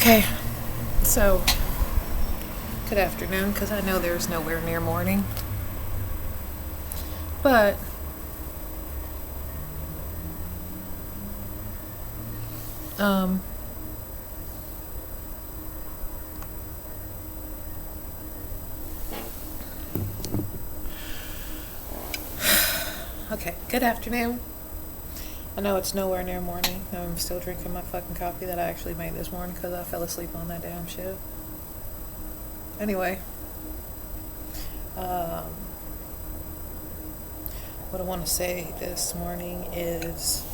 Okay, so good afternoon, because I know there's nowhere near morning. But okay, good afternoon. I know it's nowhere near morning. I'm still drinking my fucking coffee that I actually made this morning because I fell asleep on that damn shit. Anyway, what I want to say this morning is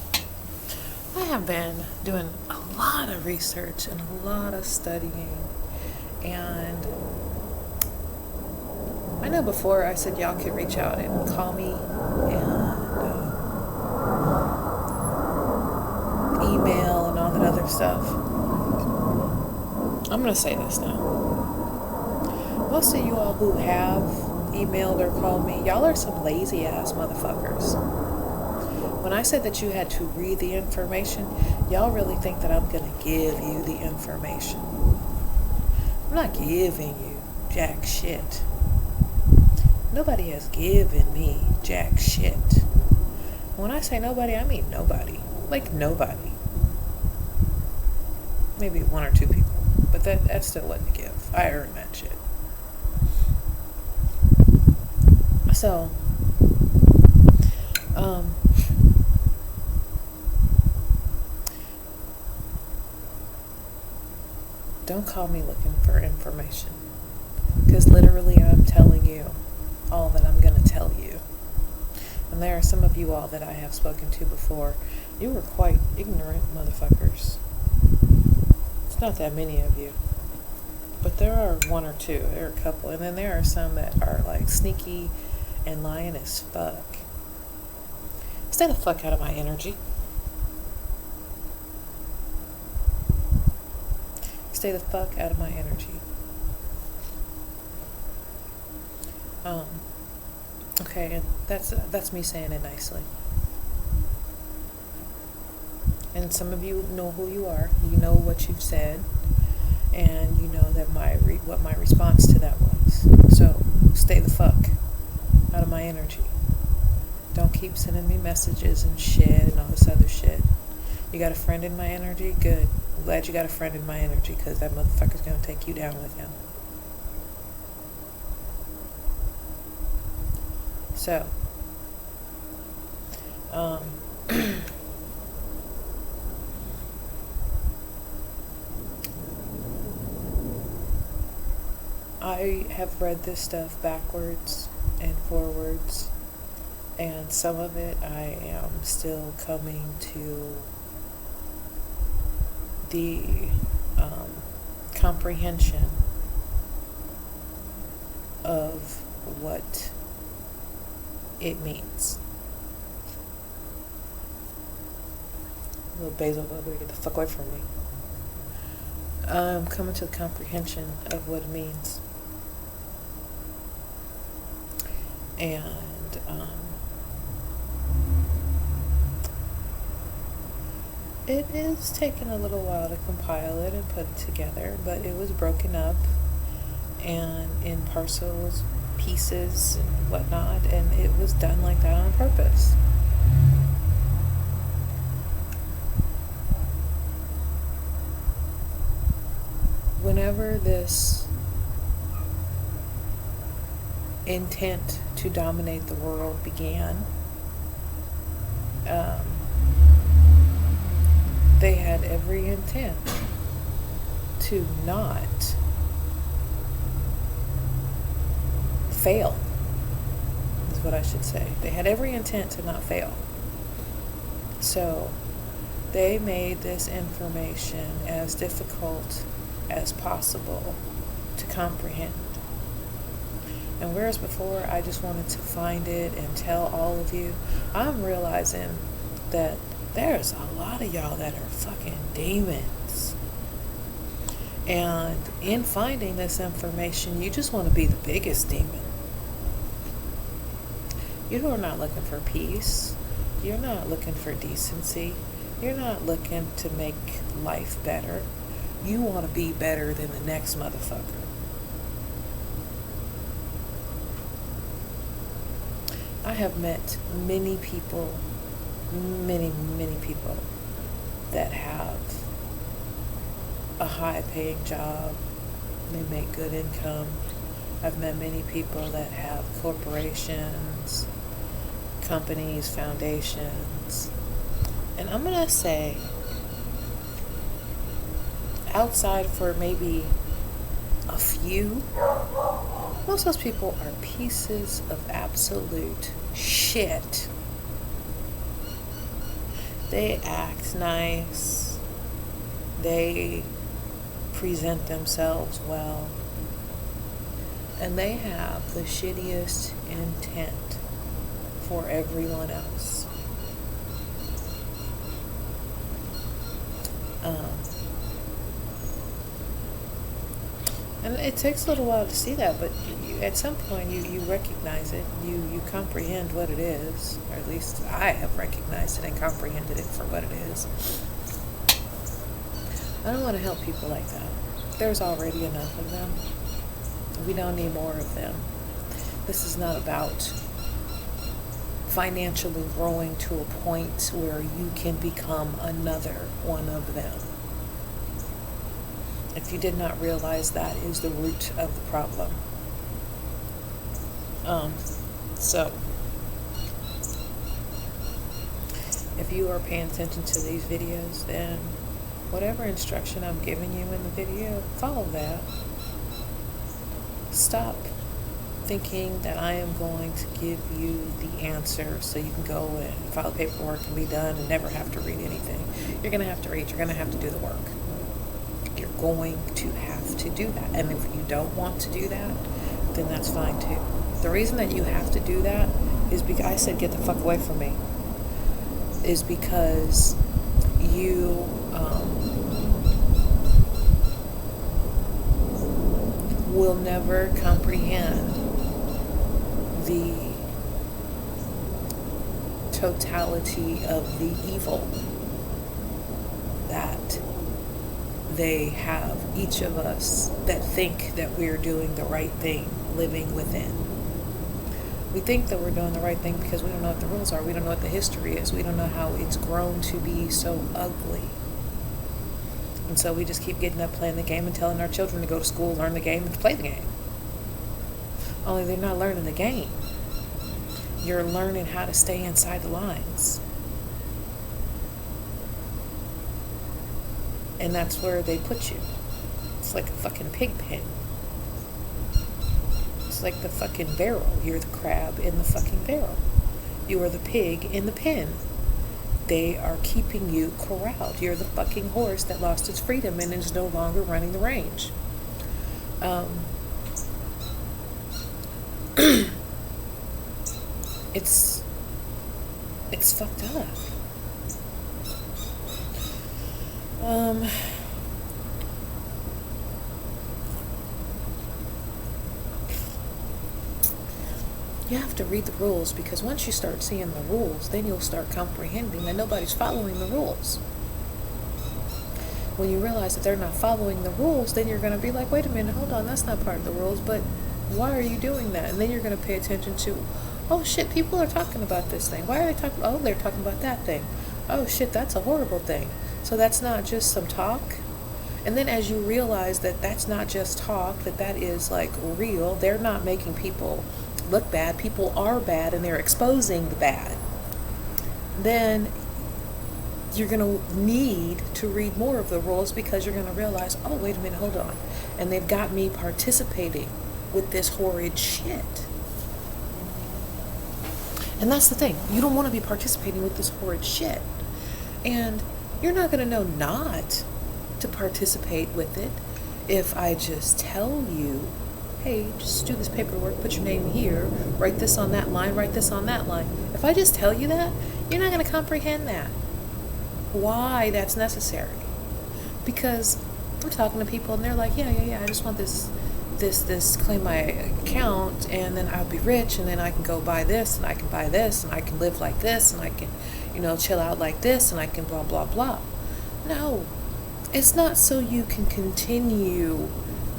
I have been doing a lot of research and a lot of studying, and I know before I said y'all could reach out and call me and email and all that other stuff. I'm going to say this now. Most of you all who have emailed or called me, y'all are some lazy ass motherfuckers. When I said that you had to read the information, y'all really think that I'm going to give you the information. I'm not giving you jack shit. Nobody has given me jack shit. When I say nobody, I mean nobody. Like nobody. Maybe one or two people. But that still wasn't a give. I earned that shit. So, don't call me looking for information. Because literally I'm telling you all that I'm going to tell you. And there are some of you all that I have spoken to before. You were quite ignorant motherfuckers. It's not that many of you. But there are one or two. There are a couple. And then there are some that are like sneaky and lying as fuck. Stay the fuck out of my energy. Stay the fuck out of my energy. Okay, and that's me saying it nicely. And some of you know who you are. You know what you've said, and you know that what my response to that was. So stay the fuck out of my energy. Don't keep sending me messages and shit and all this other shit. You got a friend in my energy? Good. I'm glad you got a friend in my energy, because that motherfucker's gonna take you down with him. So, I have read this stuff backwards and forwards, and some of it I am still coming to the comprehension of what it means. Little basil bubble, get the fuck away from me. I'm coming to the comprehension of what it means. And it is taking a little while to compile it and put it together, but it was broken up and in parcels, pieces and whatnot, and it was done like that on purpose. Whenever this intent to dominate the world began, they had every intent to not fail, is what I should say. They had every intent to not fail. So they made this information as difficult as possible to comprehend. And whereas before I just wanted to find it and tell all of you, I'm realizing that there's a lot of y'all that are fucking demons. And in finding this information, you just want to be the biggest demon. You are not looking for peace. You're not looking for decency. You're not looking to make life better. You want to be better than the next motherfucker. I have met many people that have a high paying job. They make good income. I've met many people that have corporations, companies, foundations. And I'm going to say, outside for maybe a few, most of those people are pieces of absolute shit. They act nice. They present themselves well. And they have the shittiest intent for everyone else. And it takes a little while to see that, but at some point you recognize it, you comprehend what it is, or at least I have recognized it and comprehended it for what it is. I don't want to help people like that. There's already enough of them. We don't need more of them. This is not about financially growing to a point where you can become another one of them. If you did not realize, that is the root of the problem. So, if you are paying attention to these videos, then whatever instruction I'm giving you in the video, follow that. Stop thinking that I am going to give you the answer so you can go and file paperwork and be done and never have to read anything. You're going to have to read. You're going to have to do the work. You're going to have to do that. And if you don't want to do that, then that's fine too. The reason that you have to do that is because I said, get the fuck away from me, is because you will never comprehend the totality of the evil that they have, each of us, that think that we're doing the right thing living within. We think that we're doing the right thing because we don't know what the rules are. We don't know what the history is. We don't know how it's grown to be so ugly. And so we just keep getting up, playing the game, and telling our children to go to school, learn the game, and to play the game. Only they're not learning the game. You're learning how to stay inside the lines. And that's where they put you. It's like a fucking pig pen. It's like the fucking barrel. You're the crab in the fucking barrel. You are the pig in the pen. They are keeping you corralled. You're the fucking horse that lost its freedom and is no longer running the range. It's fucked up. You have to read the rules, because once you start seeing the rules, then you'll start comprehending that nobody's following the rules. When you realize that they're not following the rules, then you're going to be like, wait a minute, hold on, that's not part of the rules, but why are you doing that? And then you're going to pay attention to, oh shit, people are talking about this thing. Why are they talking? Oh, they're talking about that thing. Oh shit, that's a horrible thing. So that's not just some talk. And then as you realize that that's not just talk, that is like real, they're not making people look bad. People are bad and they're exposing the bad. Then you're going to need to read more of the rules, because you're going to realize, oh, wait a minute, hold on. And they've got me participating with this horrid shit. And that's the thing. You don't want to be participating with this horrid shit. And you're not going to know not to participate with it if I just tell you, hey, just do this paperwork, put your name here, write this on that line, write this on that line. If I just tell you that, you're not going to comprehend that. Why that's necessary. Because I'm talking to people and they're like, yeah, I just want this, claim my account, and then I'll be rich, and then I can go buy this, and I can buy this, and I can live like this, and I can, chill out like this, and I can blah, blah, blah. No. It's not so you can continue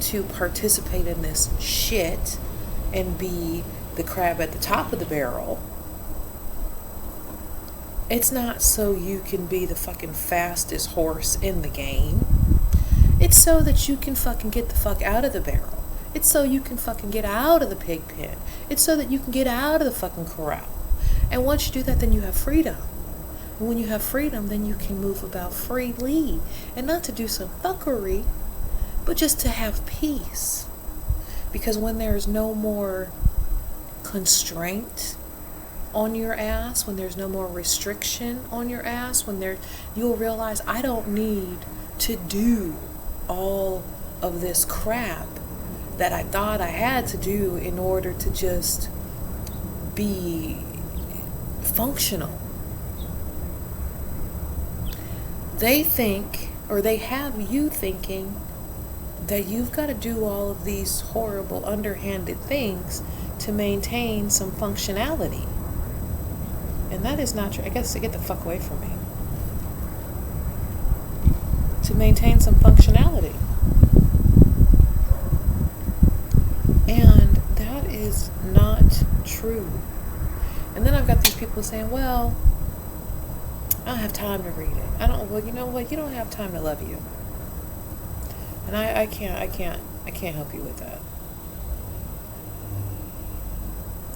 to participate in this shit and be the crab at the top of the barrel. It's not so you can be the fucking fastest horse in the game. It's so that you can fucking get the fuck out of the barrel. It's so you can fucking get out of the pig pen. It's so that you can get out of the fucking corral. And once you do that, then you have freedom. And when you have freedom, then you can move about freely. And not to do some fuckery, but just to have peace. Because when there's no more constraint on your ass, when there's no more restriction on your ass, you'll realize I don't need to do all of this crap that I thought I had to do in order to just be functional. They think, or they have you thinking, that you've got to do all of these horrible, underhanded things to maintain some functionality. And that is not true. I guess to get the fuck away from me. To maintain some functionality. And that is not true. And then I've got these people saying, well, I don't have time to read it. Well, you know what? You don't have time to love you. And I can't help you with that.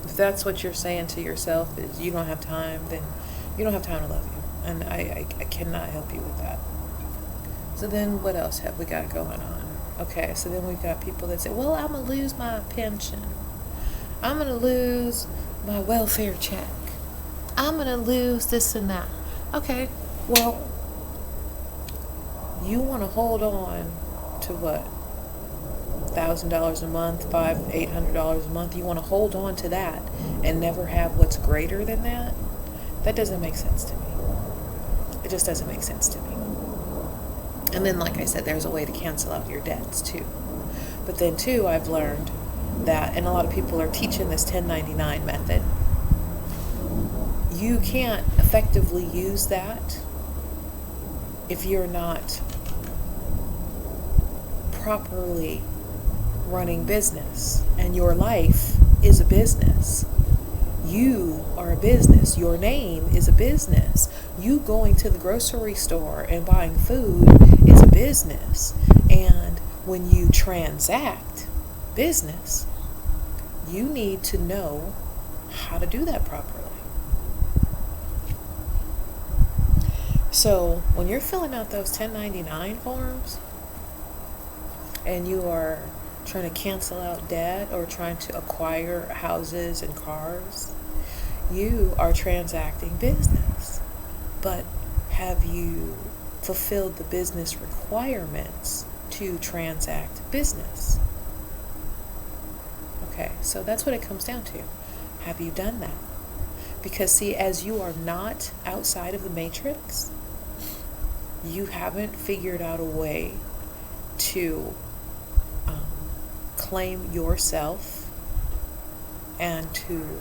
If that's what you're saying to yourself is you don't have time, then you don't have time to love you. And I cannot help you with that. So then what else have we got going on? Okay, so then we've got people that say, well, I'm going to lose my pension. I'm going to lose my welfare check. I'm going to lose this and that. Okay, well, you want to hold on to what? $1,000 a month, $800 a month. You want to hold on to that and never have what's greater than that? That doesn't make sense to me. It just doesn't make sense to me. And then, like I said, there's a way to cancel out your debts too. But then too, I've learned that, and a lot of people are teaching this 1099 method. You can't effectively use that if you're not properly running business, and your life is a business. You are a business. Your name is a business. You going to the grocery store and buying food is a business. And when you transact business, you need to know how to do that properly. So when you're filling out those 1099 forms and you are trying to cancel out debt or trying to acquire houses and cars, you are transacting business. But have you fulfilled the business requirements to transact business? Okay, so that's what it comes down to. Have you done that? Because see, as you are not outside of the matrix, you haven't figured out a way to claim yourself and to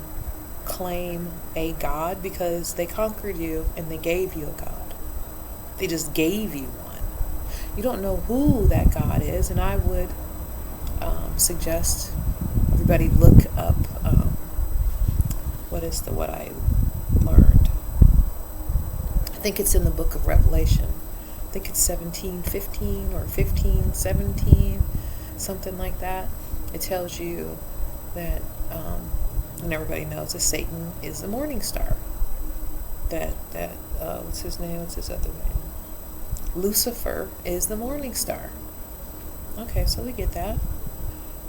claim a God, because they conquered you and they gave you a God. They just gave you one. You don't know who that God is, and I would suggest everybody look up what I learned. I think it's in the book of Revelation. I think it's 17:15 or 15:17, something like that. It tells you that, and everybody knows that Satan is the morning star. That what's his name? What's his other name? Lucifer is the morning star. Okay, so we get that.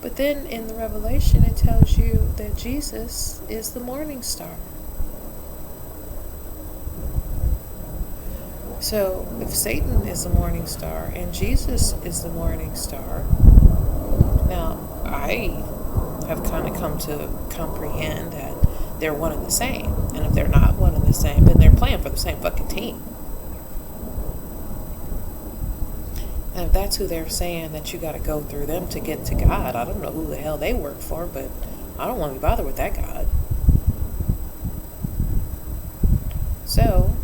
But then in the Revelation, it tells you that Jesus is the morning star. So if Satan is the morning star and Jesus is the morning star, now I have kind of come to comprehend that they're one and the same. And if they're not one and the same, then they're playing for the same fucking team. And if that's who they're saying that you got to go through them to get to God, I don't know who the hell they work for, but I don't want to be bothered with that God. So,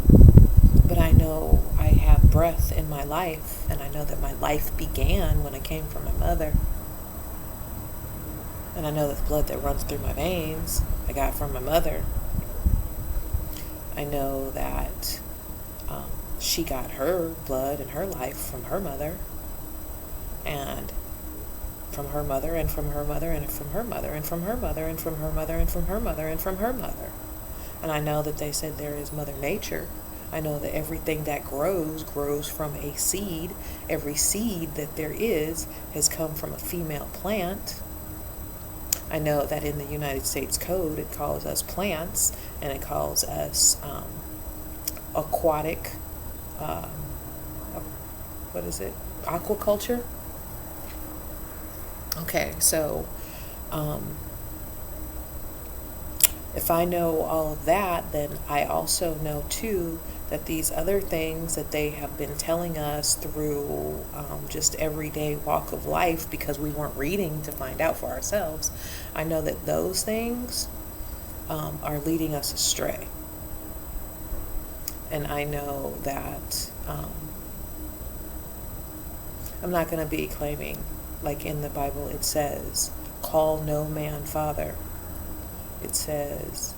but I know I have breath in my life, and I know that my life began when I came from my mother. And I know that the blood that runs through my veins, I got from my mother. I know that she got her blood and her life from her mother, and from her mother, and from her mother, and from her mother, and from her mother, and from her mother, and from her mother, and from her mother. And I know that they said there is Mother Nature. I know that everything that grows from a seed. Every seed that there is has come from a female plant. I know that in the United States Code, it calls us plants, and it calls us aquatic, aquaculture. Okay, so if I know all of that, then I also know too that these other things that they have been telling us through just everyday walk of life, because we weren't reading to find out for ourselves, I know that those things are leading us astray. And I know that I'm not going to be claiming, like in the Bible it says, call no man father. It says,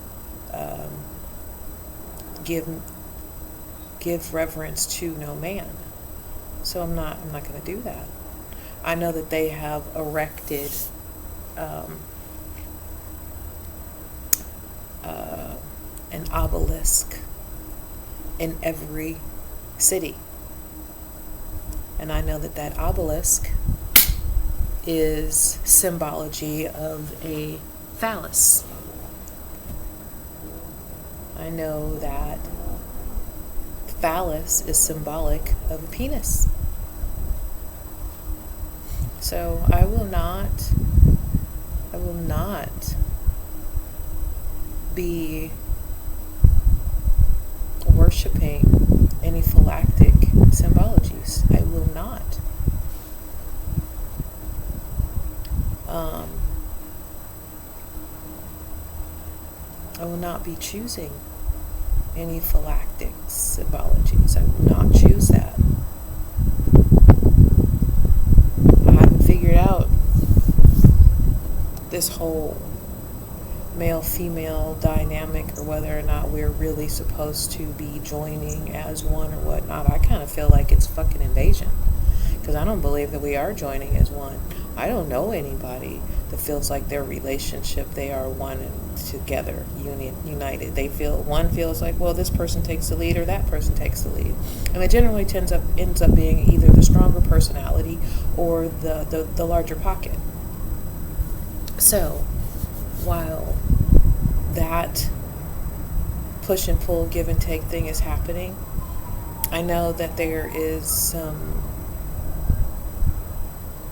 give reverence to no man. So I'm not going to do that. I know that they have erected an obelisk in every city. And I know that that obelisk is symbology of a phallus. I know that phallus is symbolic of a penis. So I will not be worshiping any phylactic symbologies. I will not. I will not be choosing any phylactic symbologies. I will not choose that. I haven't figured out this whole male-female dynamic, or whether or not we're really supposed to be joining as one or whatnot. I kind of feel like it's fucking invasion, because I don't believe that we are joining as one. I don't know anybody that feels like their relationship, they are one and together, united. One feels like, well, this person takes the lead or that person takes the lead. And it generally ends up being either the stronger personality or the larger pocket. So, while that push and pull, give and take thing is happening, I know that there is some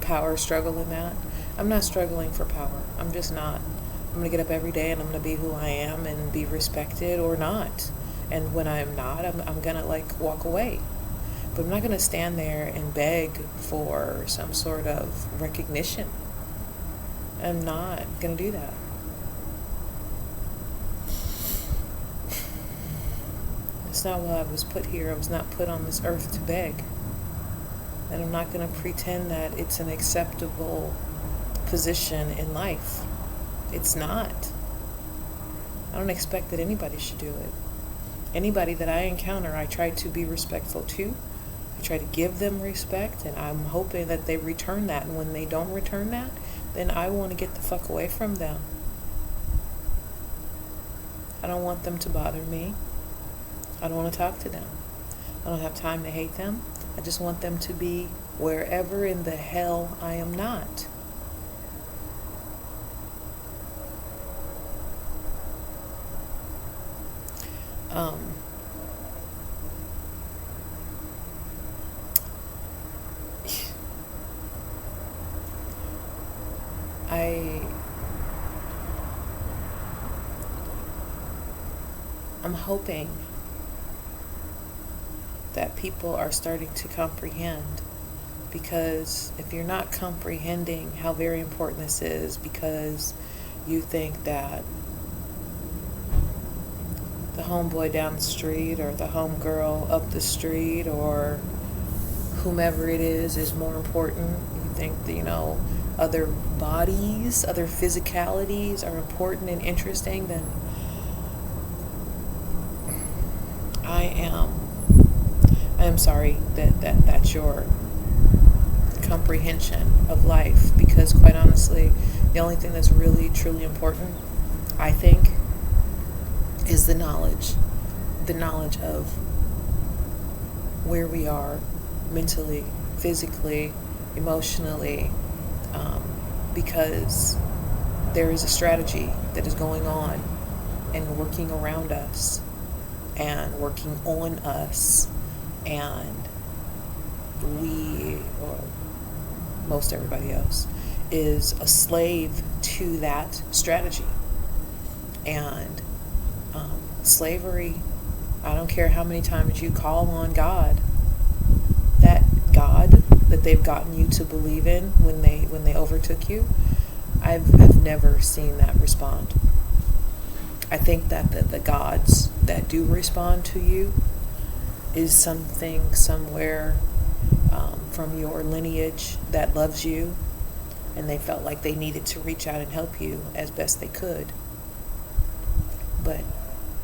power struggle in that. I'm not struggling for power. I'm just not. I'm going to get up every day and I'm going to be who I am and be respected or not. And when I'm not, I'm going to walk away. But I'm not going to stand there and beg for some sort of recognition. I'm not going to do that. It's not why I was put here. I was not put on this earth to beg. And I'm not going to pretend that it's an acceptable position in life. It's not. I don't expect that anybody should do it. Anybody that I encounter, I try to be respectful to. I try to give them respect, and I'm hoping that they return that. And when they don't return that, then I want to get the fuck away from them. I don't want them to bother me. I don't want to talk to them. I don't have time to hate them. I just want them to be wherever in the hell I am not. I'm hoping that people are starting to comprehend, because if you're not comprehending how very important this is, because you think that the homeboy down the street or the homegirl up the street or whomever it is more important. You think that, other bodies, other physicalities are important and interesting, then I am sorry that's your comprehension of life, because quite honestly, the only thing that's really truly important, I think, is the knowledge of where we are mentally, physically, emotionally, because there is a strategy that is going on and working around us and working on us, and we, or most everybody else, is a slave to that strategy. And slavery, I don't care how many times you call on God, that God that they've gotten you to believe in when they overtook you, I've never seen that respond. I think that the gods that do respond to you is something somewhere from your lineage that loves you, and they felt like they needed to reach out and help you as best they could. But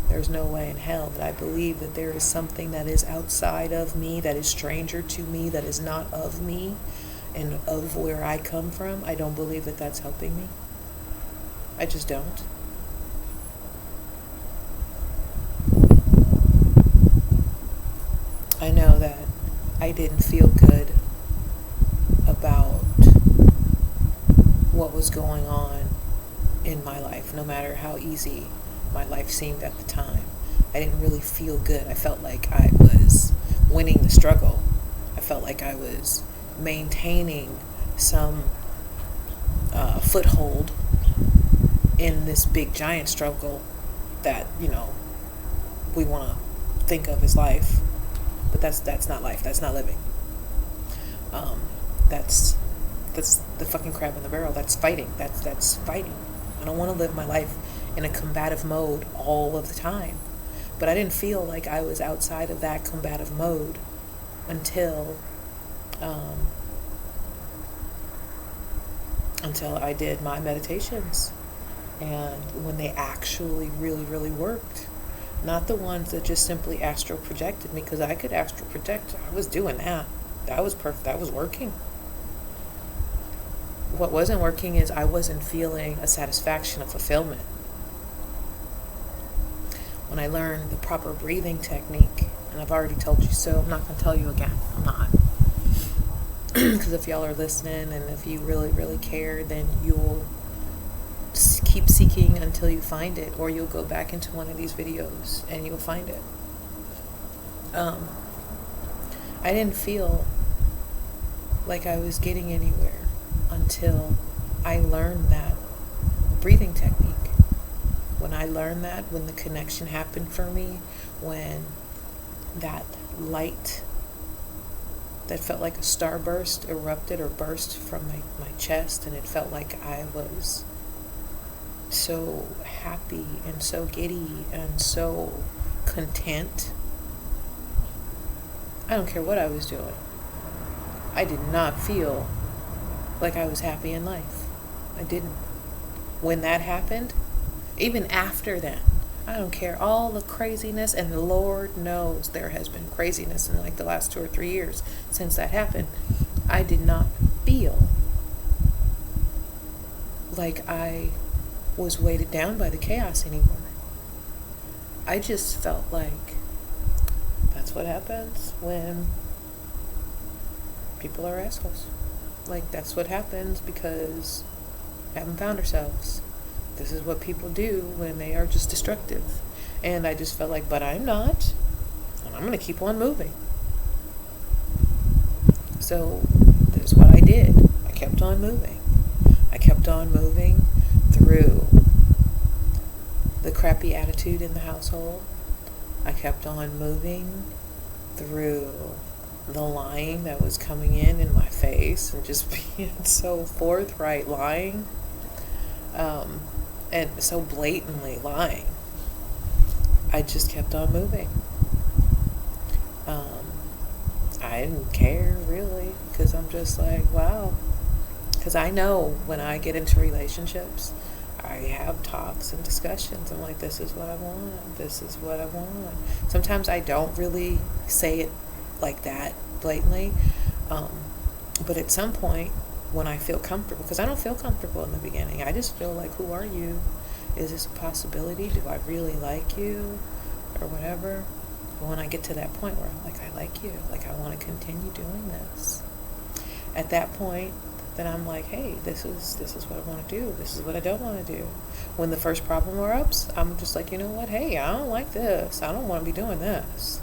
there's no way in hell that I believe that there is something that is outside of me, that is stranger to me, that is not of me and of where I come from. I don't believe that that's helping me. I just don't. I know that I didn't feel good about what was going on in my life, no matter how easy my life seemed at the time. I didn't really feel good. I felt like I was winning the struggle. I felt like I was maintaining some foothold in this big giant struggle that, we want to think of as life. But that's not life. That's not living. That's the fucking crab in the barrel. That's fighting. That's fighting. I don't want to live my life in a combative mode all of the time. But I didn't feel like I was outside of that combative mode until I did my meditations, and when they actually really, really worked. Not the ones that just simply astral projected me, because I could astral project. I was doing that. That was perfect. That was working. What wasn't working is I wasn't feeling a satisfaction of fulfillment. When I learned the proper breathing technique, and I've already told you so, I'm not going to tell you again. I'm not. Because if y'all are listening, and if you really, really care, then you'll keep seeking until you find it, or you'll go back into one of these videos and you'll find it. I didn't feel like I was getting anywhere until I learned that breathing technique. When I learned that, when the connection happened for me, when that light that felt like a starburst erupted or burst from my chest, and it felt like I was so happy and so giddy and so content. I don't care what I was doing. I did not feel like I was happy in life. I didn't. When that happened, even after that, I don't care all the craziness, and the Lord knows there has been craziness in like the last 2 or 3 years since that happened. I did not feel like I was weighted down by the chaos anymore. I just felt like that's what happens when people are assholes. Like, that's what happens because we haven't found ourselves. This is what people do when they are just destructive. And I just felt like, but I'm not. And I'm going to keep on moving. So that's what I did. I kept on moving. I kept on moving through the crappy attitude in the household. I kept on moving through the lying that was coming in my face, and just being so forthright lying, and so blatantly lying. I just kept on moving. I didn't care really, because I'm just like, wow. Because I know when I get into relationships, I have talks and discussions. I'm like, this is what I want. This is what I want. Sometimes I don't really say it like that blatantly. But at some point, when I feel comfortable, because I don't feel comfortable in the beginning, I just feel like, who are you? Is this a possibility? Do I really like you? Or whatever. But when I get to that point where I'm like, I like you. Like, I want to continue doing this. At that point, then I'm like, hey, this is what I want to do. This is what I don't want to do. When the first problem erupts, I'm just like, you know what? Hey, I don't like this. I don't want to be doing this.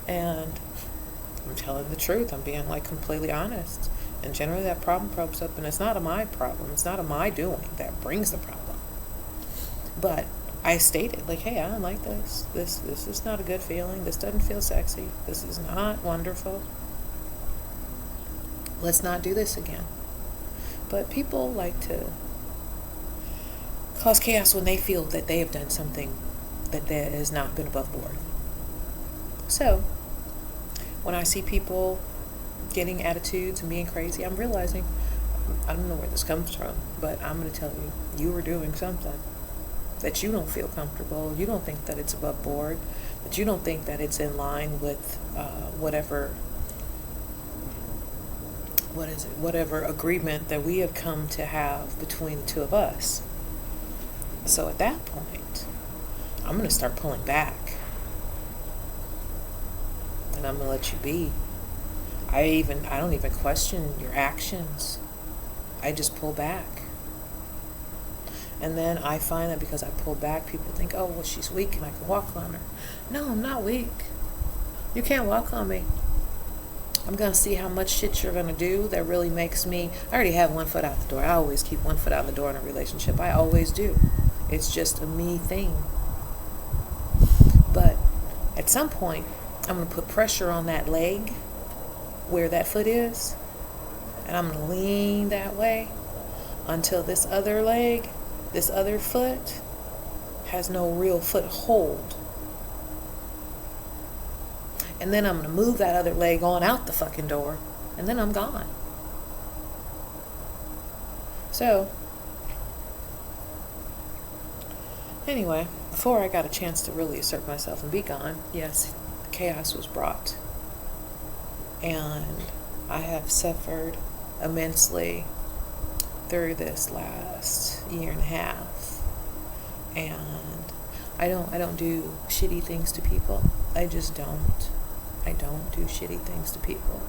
And I'm telling the truth. I'm being like completely honest. And generally that problem props up, and it's not a my problem. It's not a my doing that brings the problem. But I stated, like, hey, I don't like this. This is not a good feeling. This doesn't feel sexy. This is not wonderful. Let's not do this again. But people like to cause chaos when they feel that they have done something that has not been above board. So, when I see people getting attitudes and being crazy, I'm realizing, I don't know where this comes from, but I'm going to tell you, you were doing something that you don't feel comfortable, you don't think that it's above board, that you don't think that it's in line with whatever agreement that we have come to have between the two of us. So at that point, I'm going to start pulling back. And I'm going to let you be. I don't even question your actions. I just pull back. And then I find that because I pull back, people think, oh, well, she's weak and I can walk on her. No, I'm not weak. You can't walk on me. I'm going to see how much shit you're going to do that really makes me... I already have one foot out the door. I always keep one foot out the door in a relationship. I always do. It's just a me thing. But at some point, I'm going to put pressure on that leg where that foot is. And I'm going to lean that way until this other leg, this other foot, has no real foothold. And then I'm going to move that other leg on out the fucking door. And then I'm gone. So, anyway, before I got a chance to really assert myself and be gone, yes, chaos was brought. And I have suffered immensely through this last year and a half. And I don't do shitty things to people. I just don't. I don't do shitty things to people.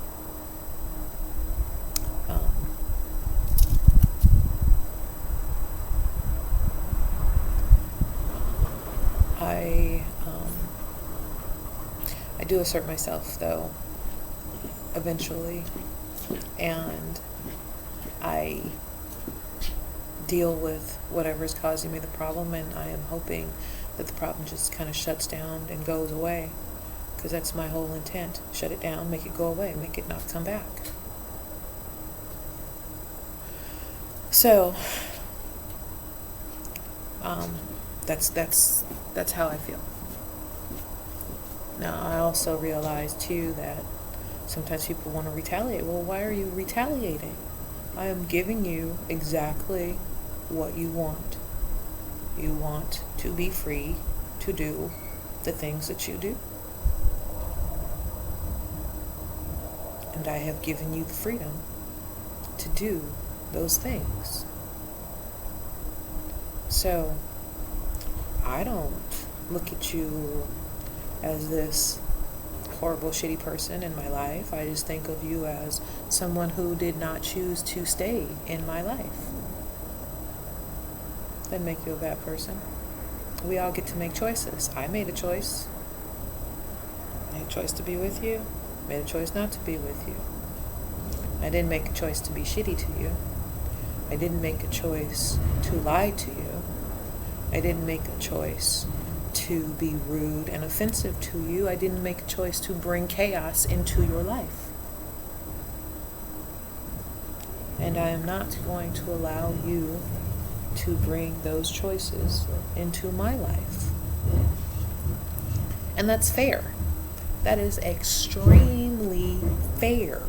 I do assert myself, though, eventually, and I deal with whatever is causing me the problem, and I am hoping that the problem just kind of shuts down and goes away, because that's my whole intent. Shut it down, make it go away, make it not come back. So, that's how I feel. Now, I also realize, too, that sometimes people want to retaliate. Well, why are you retaliating? I am giving you exactly what you want. You want to be free to do the things that you do. And I have given you the freedom to do those things. So, I don't look at you as this horrible, shitty person in my life. I just think of you as someone who did not choose to stay in my life. Doesn't make you a bad person. We all get to make choices. I made a choice. I made a choice to be with you. Made a choice not to be with you. I didn't make a choice to be shitty to you. I didn't make a choice to lie to you. I didn't make a choice to be rude and offensive to you. I didn't make a choice to bring chaos into your life. And I am not going to allow you to bring those choices into my life. And that's fair. That is extremely fair.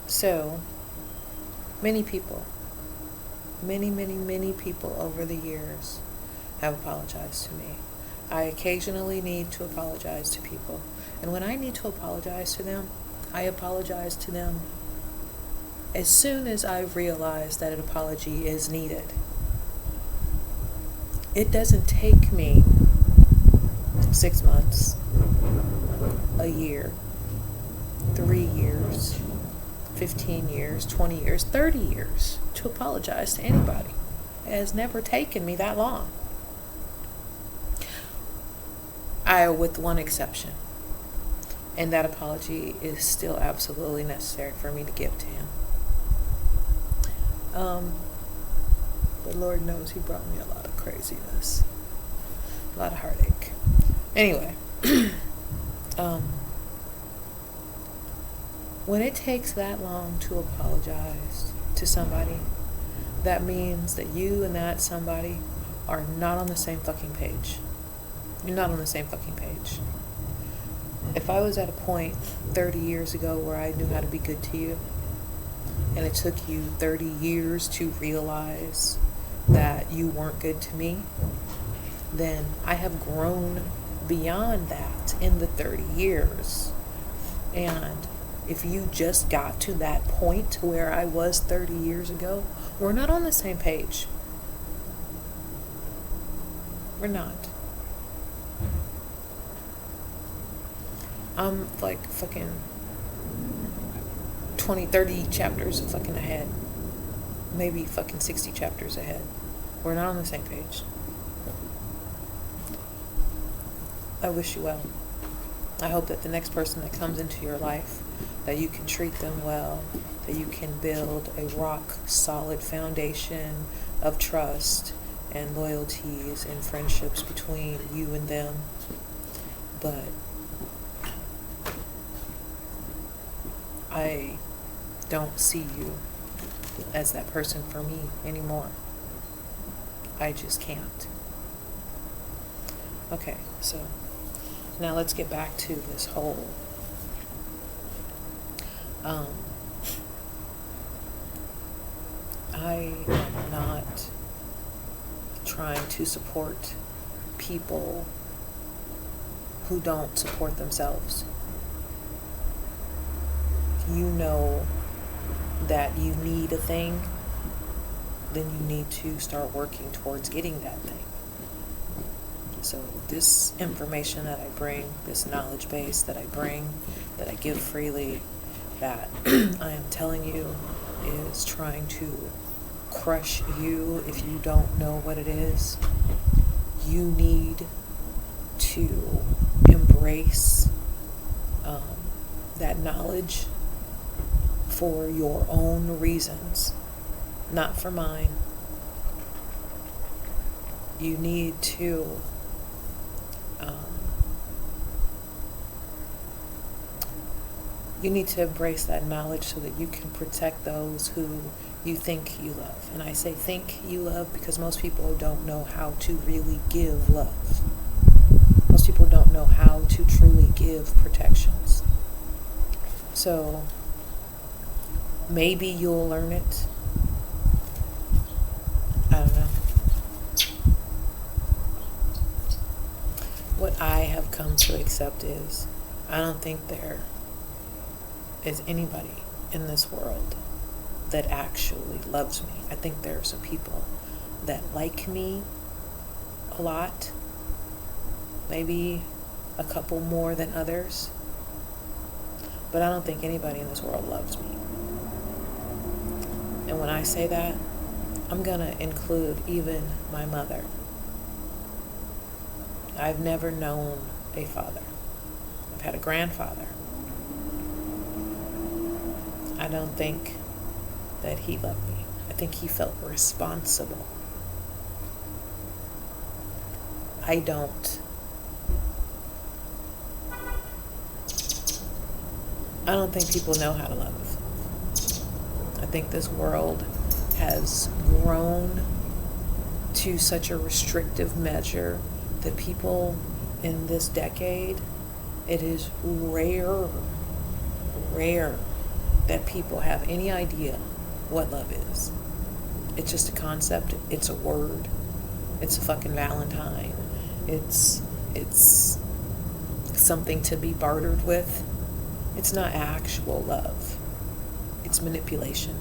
So, many people, many people over the years have apologized to me. I occasionally need to apologize to people. And when I need to apologize to them, I apologize to them as soon as I realize that an apology is needed. It doesn't take me 6 months, a year, 3 years, 15 years, 20 years, 30 years to apologize to anybody. It has never taken me that long. With one exception. And that apology is still absolutely necessary for me to give to him. But Lord knows he brought me a lot of craziness. A lot of heartache. Anyway. When it takes that long to apologize to somebody, that means that you and that somebody are not on the same fucking page. You're not on the same fucking page. If I was at a point 30 years ago where I knew how to be good to you, and it took you 30 years to realize that you weren't good to me, then I have grown beyond that in the 30 years. And if you just got to that point where I was 30 years ago, we're not on the same page. We're not. I'm like fucking 20, 30 chapters fucking ahead. Maybe fucking 60 chapters ahead. We're not on the same page. I wish you well. I hope that the next person that comes into your life, that you can treat them well, that you can build a rock solid foundation of trust and loyalties and friendships between you and them. But I don't see you as that person for me anymore. I just can't. Okay, so now let's get back to this whole I am not trying to support people who don't support themselves. You know that you need a thing, then you need to start working towards getting that thing. So this information that I bring, this knowledge base that I bring, that I give freely, that I am telling you is trying to crush you if you don't know what it is. You need to embrace that knowledge for your own reasons, not for mine. You need to embrace that knowledge so that you can protect those who you think you love. And I say think you love because most people don't know how to really give love. Most people don't know how to truly give protections. So maybe you'll learn it. I don't know. What I have come to accept is I don't think there is anybody in this world that actually loves me. I think there are some people that like me a lot, maybe a couple more than others, but I don't think anybody in this world loves me. And when I say that, I'm gonna include even my mother. I've never known a father. I've had a grandfather. I don't think that he loved me. I think he felt responsible. I don't think people know how to love. I think this world has grown to such a restrictive measure that people in this decade, it is rare that people have any idea what love is. It's just a concept. It's a word. It's a fucking Valentine. It's something to be bartered with. It's not actual love. It's manipulation.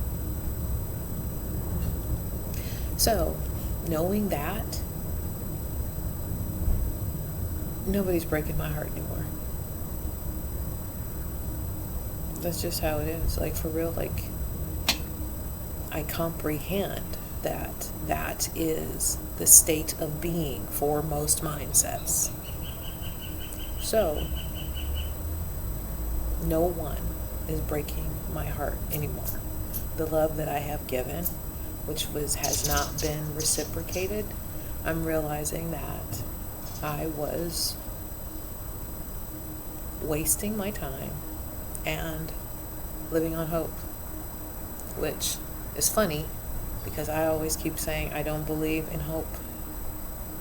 So, knowing that, nobody's breaking my heart anymore. That's just how it is. Like, for real, like, I comprehend that that is the state of being for most mindsets. So, no one is breaking my heart anymore. The love that I have given, which has not been reciprocated, I'm realizing that I was wasting my time and living on hope, which is funny because I always keep saying I don't believe in hope.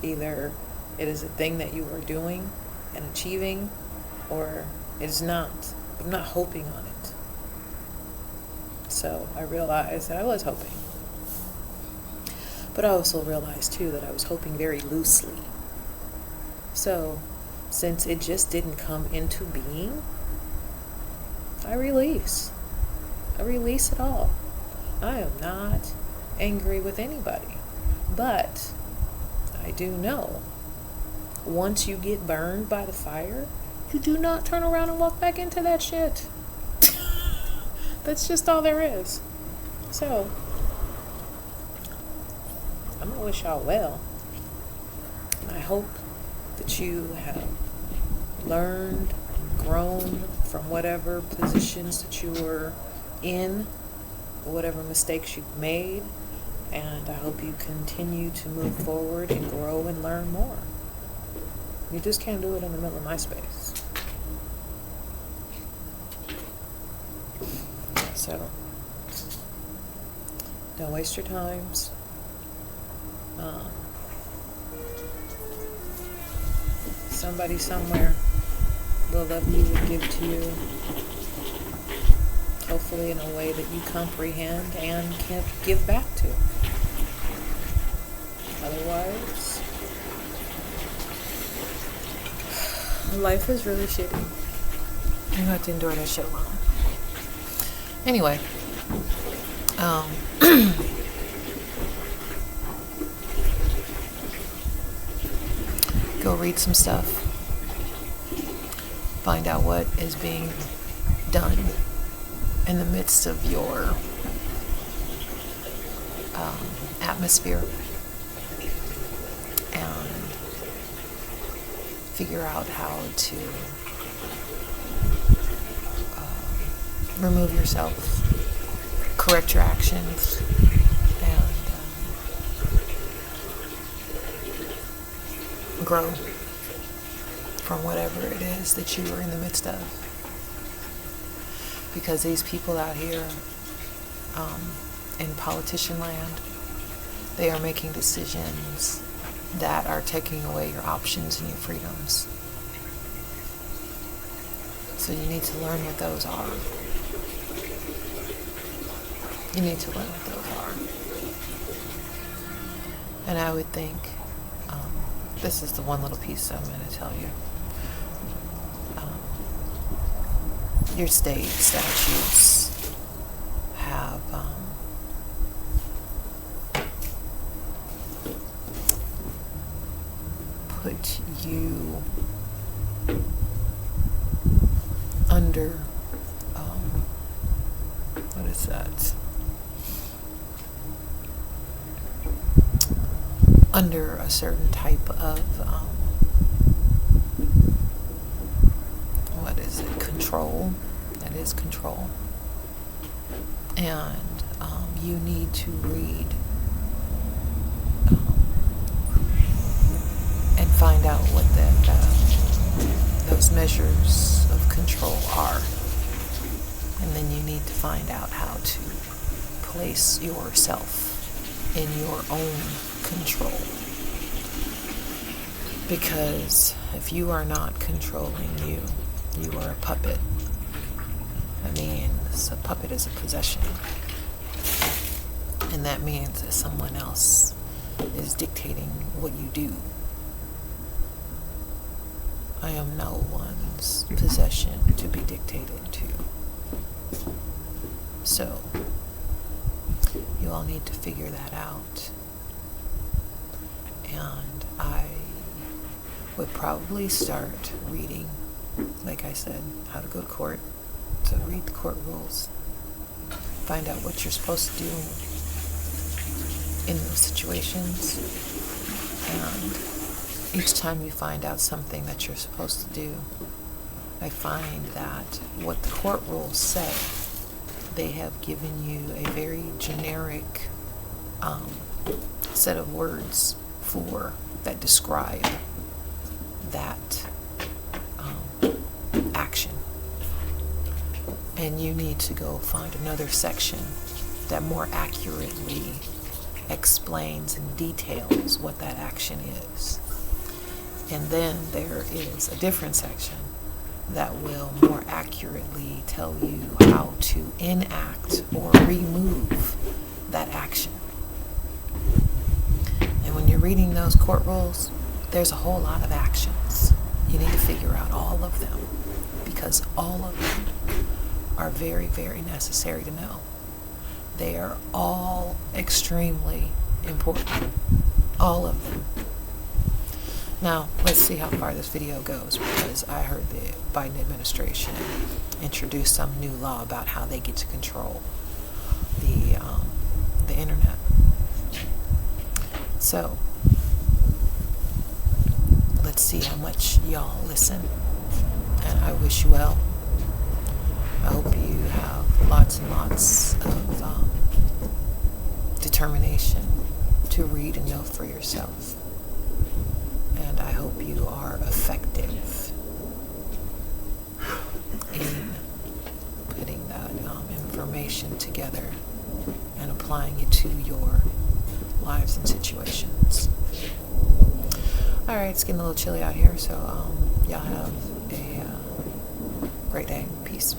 Either it is a thing that you are doing and achieving, or it is not. I'm not hoping on it. So I realized that I was hoping. But I also realized too that I was hoping very loosely. So since it just didn't come into being, I release it all. I am not angry with anybody. But I do know, once you get burned by the fire, you do not turn around and walk back into that shit. That's just all there is. So, I'm going to wish y'all well. I hope that you have learned and grown from whatever positions that you were in, whatever mistakes you've made, and I hope you continue to move forward and grow and learn more. You just can't do it in the middle of MySpace. So, don't waste your times. Somebody somewhere will love you and give to you, hopefully in a way that you comprehend and can give back to. Otherwise, life is really shitty. You have to endure that shit alone. Anyway, go read some stuff. Find out what is being done in the midst of your atmosphere, and figure out how to remove yourself, correct your actions, and grow from whatever it is that you are in the midst of. Because these people out here in politician land, they are making decisions that are taking away your options and your freedoms. So you need to learn what those are. You need to learn what those are. And I would think, this is the one little piece I'm going to tell you. Your state statutes have put you under, what is that? Under a certain type of, what is it? Control. That is control. And you need to read and find out what those measures of control are. And then you need to find out how to place yourself in your own control. Because if you are not controlling you, you are a puppet. That means a puppet is a possession. And that means that someone else is dictating what you do. I am no one's possession to be dictated to. So, you all need to figure that out. And I would probably start reading, like I said, how to go to court. So read the court rules. Find out what you're supposed to do in those situations. And each time you find out something that you're supposed to do, I find that what the court rules say, they have given you a very generic set of words that describe that action. And you need to go find another section that more accurately explains and details what that action is. And then there is a different section that will more accurately tell you how to enact or remove that action. And when you're reading those court rules, there's a whole lot of actions. You need to figure out all of them, because all of them are very, very necessary to know. They are all extremely important. All of them. Now, let's see how far this video goes, because I heard the Biden administration introduce some new law about how they get to control the internet. So, let's see how much y'all listen. And I wish you well. I hope you have lots and lots of determination to read and know for yourself. And I hope you are effective in putting that information together and applying it to your lives and situations. Alright, it's getting a little chilly out here, so y'all have a great day. Peace.